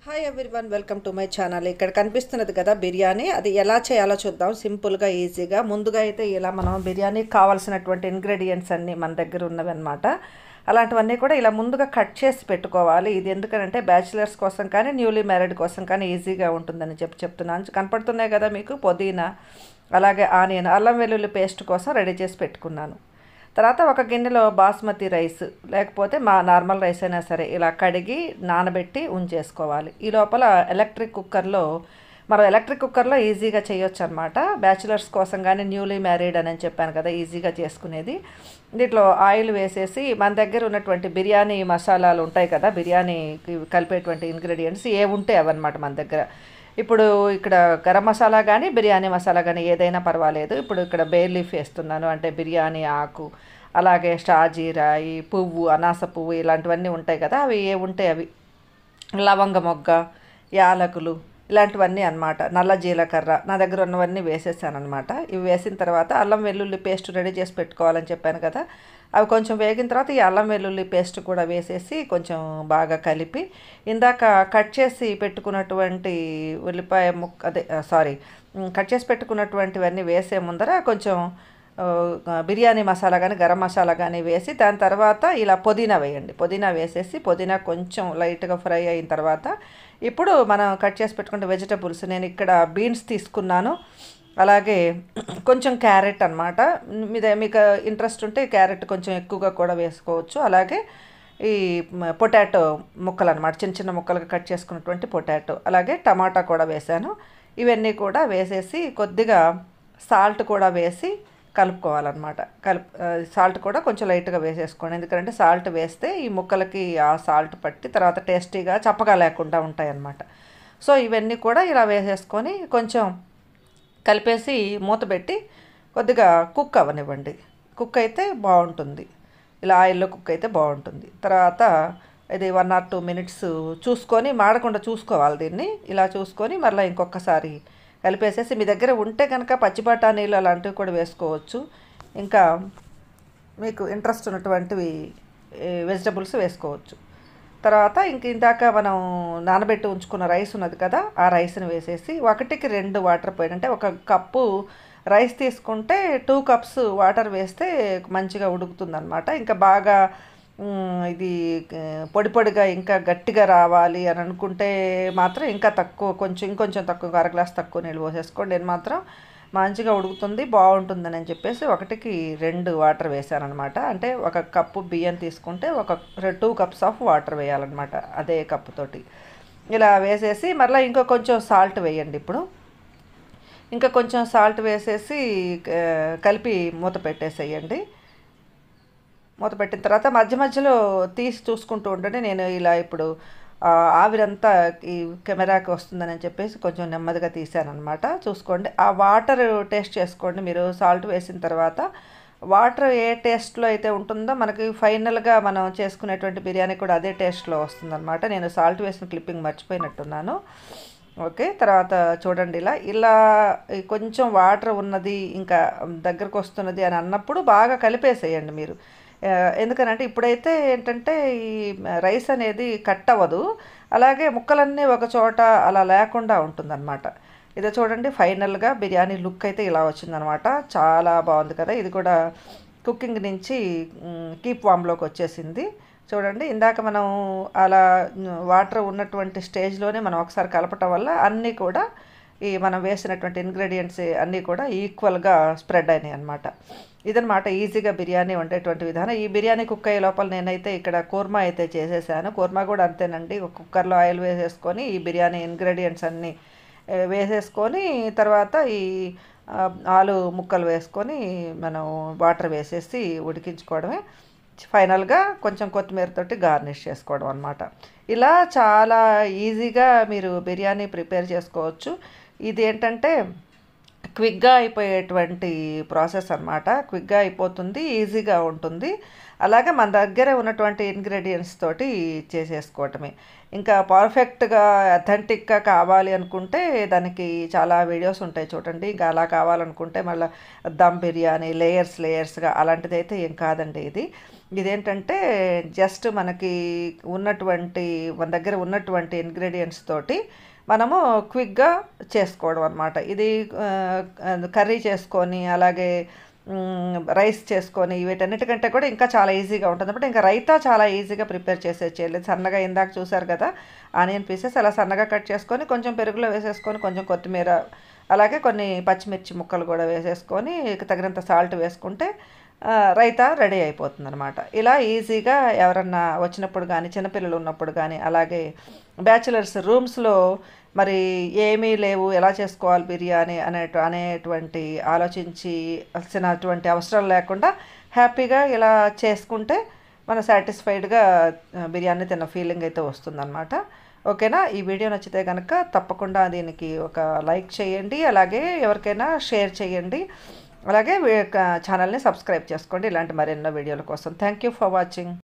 Hi everyone, welcome to my channel. ఇక్కడ కనిపిస్తున్నది కదా బిర్యానీ. అది ఎలా చేయాలో చూద్దాం సింపుల్గా ఈజీగా. ముందుగా అయితే ఇలా మనం బిర్యానీకి కావాల్సినటువంటి ఇంగ్రీడియంట్స్ అన్నీ మన దగ్గర ఉన్నవి అనమాట. అలాంటివన్నీ కూడా ఇలా ముందుగా కట్ చేసి పెట్టుకోవాలి. ఇది ఎందుకంటే బ్యాచిలర్స్ కోసం కానీ న్యూలీ మ్యారీడ్ కోసం కానీ ఈజీగా ఉంటుందని చెప్తున్నాను. కనపడుతున్నాయి కదా మీకు పుదీనా, అలాగే ఆనియన్, అల్లం వెల్లుల్లి పేస్ట్ కోసం రెడీ చేసి పెట్టుకున్నాను. తర్వాత ఒక గిన్నెలో బాస్మతి రైస్ లేకపోతే మా నార్మల్ రైస్ అయినా సరే ఇలా కడిగి నానబెట్టి ఉంచేసుకోవాలి. ఈ లోపల ఎలక్ట్రిక్ కుక్కర్లో ఈజీగా చేయొచ్చు అనమాట. బ్యాచిలర్స్ కోసం కానీ న్యూలీ మ్యారీడ్ అని చెప్పాను కదా, ఈజీగా చేసుకునేది. దీంట్లో ఆయిల్ వేసేసి మన దగ్గర ఉన్నటువంటి బిర్యానీ మసాలాలు ఉంటాయి కదా, బిర్యానీకి కలిపేటువంటి ఇంగ్రీడియంట్స్ ఏముంటే అవన్నమాట మన దగ్గర. ఇప్పుడు ఇక్కడ గరం మసాలా కానీ బిర్యానీ మసాలా కానీ ఏదైనా పర్వాలేదు. ఇప్పుడు ఇక్కడ బే లీఫ్ వేస్తున్నాను, అంటే బిర్యానీ ఆకు, అలాగే షాజీరా, ఈ పువ్వు, అనాస పువ్వు ఇలాంటివన్నీ ఉంటాయి కదా, అవి ఏ ఉంటాయి అవి, లవంగ మొగ్గ, యాలకులు ఇలాంటివన్నీ అనమాట. నల్ల జీలకర్ర నా దగ్గర ఉన్నవన్నీ వేసేసాను అనమాట. ఇవి వేసిన తర్వాత అల్లం వెల్లుల్లి పేస్ట్ రెడీ చేసి పెట్టుకోవాలని చెప్పాను కదా, అవి కొంచెం వేగిన తర్వాత ఈ అల్లం వెల్లుల్లి పేస్ట్ కూడా వేసేసి కొంచెం బాగా కలిపి ఇందాక కట్ చేసి పెట్టుకున్నటువంటి ఉల్లిపాయ కట్ చేసి పెట్టుకున్నటువంటివన్నీ వేసే ముందర కొంచెం బిర్యానీ మసాలా కానీ గరం మసాలా కానీ వేసి దాని తర్వాత ఇలా పుదీనా వేయండి. పుదీనా వేసేసి పుదీనా కొంచెం లైట్గా ఫ్రై అయిన తర్వాత ఇప్పుడు మనం కట్ చేసి పెట్టుకుంటే వెజిటబుల్స్, నేను ఇక్కడ బీన్స్ తీసుకున్నాను, అలాగే కొంచెం క్యారెట్ అనమాట. మీకు ఇంట్రెస్ట్ ఉంటే క్యారెట్ కొంచెం ఎక్కువగా కూడా వేసుకోవచ్చు. అలాగే ఈ పొటాటో ముక్కలు అనమాట, చిన్న చిన్న ముక్కలుగా కట్ చేసుకున్నటువంటి పొటాటో, అలాగే టమాటా కూడా వేసాను. ఇవన్నీ కూడా వేసేసి కొద్దిగా సాల్ట్ కూడా వేసి కలుపుకోవాలన్నమాట. సాల్ట్ కూడా కొంచెం లైట్గా వేసేసుకోండి, ఎందుకంటే సాల్ట్ వేస్తే ఈ ముక్కలకి ఆ సాల్ట్ పట్టి తర్వాత టేస్టీగా చప్పగా లేకుండా ఉంటాయన్నమాట. సో ఇవన్నీ కూడా ఇలా వేసేసుకొని కొంచెం కలిపేసి మూత పెట్టి కొద్దిగా కుక్ అవ్వనివ్వండి. కుక్ అయితే బాగుంటుంది, ఇలా ఆయిల్లో కుక్ అయితే బాగుంటుంది. తర్వాత ఇది 1 or 2 minutes చూసుకొని, మాడకుండా చూసుకోవాలి దీన్ని. ఇలా చూసుకొని మళ్ళీ ఇంకొకసారి కలిపేసేసి మీ దగ్గర ఉంటే కనుక పచ్చి బఠానీలు అలాంటివి కూడా వేసుకోవచ్చు. ఇంకా మీకు ఇంట్రెస్ట్ ఉన్నటువంటివి వెజిటబుల్స్ వేసుకోవచ్చు. తర్వాత ఇందాక మనం నానబెట్టి ఉంచుకున్న రైస్ ఉన్నది కదా, ఆ రైస్ని వేసేసి 1కి 2 వాటర్ పోయి, అంటే 1 కప్పు రైస్ తీసుకుంటే 2 cups వాటర్ వేస్తే మంచిగా ఉడుకుతుందన్నమాట. ఇంకా బాగా ఇది పొడి పొడిగా ఇంకా గట్టిగా రావాలి అని అనుకుంటే మాత్రం ఇంకా తక్కువ, ఇంకొంచెం తక్కువ, 1/2 గ్లాస్ తక్కువ నీళ్ళు పోసేసుకోండి. నేను మాత్రం మంచిగా ఉడుకుతుంది బాగుంటుందని చెప్పేసి 1కి 2 వాటర్ వేసానమాట. అంటే 1 కప్పు బియ్యం తీసుకుంటే 2 cups ఆఫ్ వాటర్ వేయాలన్నమాట, అదే కప్పుతోటి. ఇలా వేసేసి మళ్ళీ ఇంకా కొంచెం సాల్ట్ వేయండి. ఇప్పుడు ఇంకా కొంచెం సాల్ట్ వేసేసి కలిపి మూత పెట్టేసేయండి. మూత పెట్టిన తర్వాత మధ్య మధ్యలో తీసి చూసుకుంటూ ఉండండి. నేను ఇలా ఇప్పుడు ఆవిరంతా ఈ కెమెరాకి వస్తుందని చెప్పేసి కొంచెం నెమ్మదిగా తీసాను అనమాట. చూసుకోండి, ఆ వాటర్ టేస్ట్ చేసుకోండి మీరు. సాల్ట్ వేసిన తర్వాత వాటర్ ఏ టేస్ట్లో అయితే ఉంటుందో మనకి ఫైనల్గా మనం చేసుకునేటువంటి బిర్యానీ కూడా అదే టేస్ట్లో వస్తుందన్నమాట. నేను సాల్ట్ వేసిన క్లిప్పింగ్ మర్చిపోయినట్టున్నాను. ఓకే, తర్వాత చూడండి, ఇలా కొంచెం వాటర్ ఉన్నది ఇంకా దగ్గరకు వస్తున్నది అని అన్నప్పుడు బాగా కలిపేసేయండి మీరు. ఎందుకనంటే ఇప్పుడైతే ఏంటంటే ఈ రైస్ అనేది కట్ అవ్వదు, అలాగే ముక్కలన్నీ ఒక చోట అలా లేకుండా ఉంటుందన్నమాట. ఇదే చూడండి, ఫైనల్గా బిర్యానీ లుక్ అయితే ఇలా వచ్చిందనమాట. చాలా బాగుంది కదా. ఇది కూడా కుకింగ్ నుంచి కీప్ వామ్లోకి వచ్చేసింది. చూడండి, ఇందాక మనం అలా వాటర్ ఉన్నటువంటి స్టేజ్లోనే మనం ఒకసారి కలపటం వల్ల అన్నీ కూడా ఈ మనం వేసినటువంటి ఇంగ్రీడియంట్స్ అన్నీ కూడా ఈక్వల్గా స్ప్రెడ్ అయినాయి అనమాట. ఇదనమాట ఈజీగా బిర్యానీ వండేటువంటి విధానం. ఈ బిర్యానీ కుక్ అయ్యే లోపల నేనైతే ఇక్కడ కూర్మా అయితే చేసేసాను. కూర్మా కూడా అంతేనండి, ఒక కుక్కర్లో ఆయిల్ వేసేసుకొని ఈ బిర్యానీ ఇంగ్రీడియంట్స్ అన్నీ వేసేసుకొని తర్వాత ఈ ఆలు ముక్కలు వేసుకొని మనం వాటర్ వేసేసి ఉడికించుకోవడమే. ఫైనల్గా కొంచెం కొత్తిమీరతోటి గార్నిష్ చేసుకోవడం అనమాట. ఇలా చాలా ఈజీగా మీరు బిర్యానీ ప్రిపేర్ చేసుకోవచ్చు. ఇది ఏంటంటే క్విక్గా అయిపోయేటువంటి ప్రాసెస్ అనమాట. క్విక్గా అయిపోతుంది, ఈజీగా ఉంటుంది. అలాగే మన దగ్గర ఉన్నటువంటి ఇంగ్రీడియంట్స్ తోటి చేసేసుకోవటమే. ఇంకా పర్ఫెక్ట్గా అథెంటిక్గా కావాలి అనుకుంటే దానికి చాలా వీడియోస్ ఉంటాయి చూడండి. ఇంకా అలా కావాలనుకుంటే మళ్ళీ దమ్ బిర్యానీ లేయర్స్గా అలాంటిది అయితే ఏం కాదండి ఇది. ఇదేంటంటే జస్ట్ మనకి మన దగ్గర ఉన్నటువంటి ఇంగ్రీడియంట్స్ తోటి మనము క్విక్గా చేసుకోవడం అనమాట. ఇది కర్రీ చేసుకొని అలాగే రైస్ చేసుకొని వీటన్నిటికంటే కూడా ఇంకా చాలా ఈజీగా ఉంటుంది అనమాట. ఇంకా రైతా చాలా ఈజీగా ప్రిపేర్ చేసేయలేదు. సన్నగా ఇందాక చూసారు కదా ఆనియన్ పీసెస్ అలా సన్నగా కట్ చేసుకొని కొంచెం పెరుగులో వేసేసుకొని కొంచెం కొత్తిమీర అలాగే కొన్ని పచ్చిమిర్చి ముక్కలు కూడా వేసేసుకొని తగినంత సాల్ట్ వేసుకుంటే రైతా రెడీ అయిపోతుంది అనమాట. ఇలా ఈజీగా ఎవరన్నా వచ్చినప్పుడు కానీ చిన్నపిల్లలు ఉన్నప్పుడు కానీ అలాగే బ్యాచిలర్స్ రూమ్స్లో మరి ఏమీ లేవు ఎలా చేసుకోవాలి బిర్యానీ అనేటువంటి ఆలోచించాల్సినటువంటి అవసరం లేకుండా హ్యాపీగా ఇలా చేసుకుంటే మన సాటిస్ఫైడ్గా బిర్యానీ తిన్న ఫీలింగ్ అయితే వస్తుందన్నమాట. ఓకేనా? ఈ వీడియో నచ్చితే కనుక తప్పకుండా దీనికి ఒక లైక్ చేయండి, అలాగే ఎవరికైనా షేర్ చేయండి, అలాగే ఛానల్ని సబ్స్క్రైబ్ చేసుకోండి ఇలాంటి మరెన్నో వీడియోల కోసం. Thank you for watching.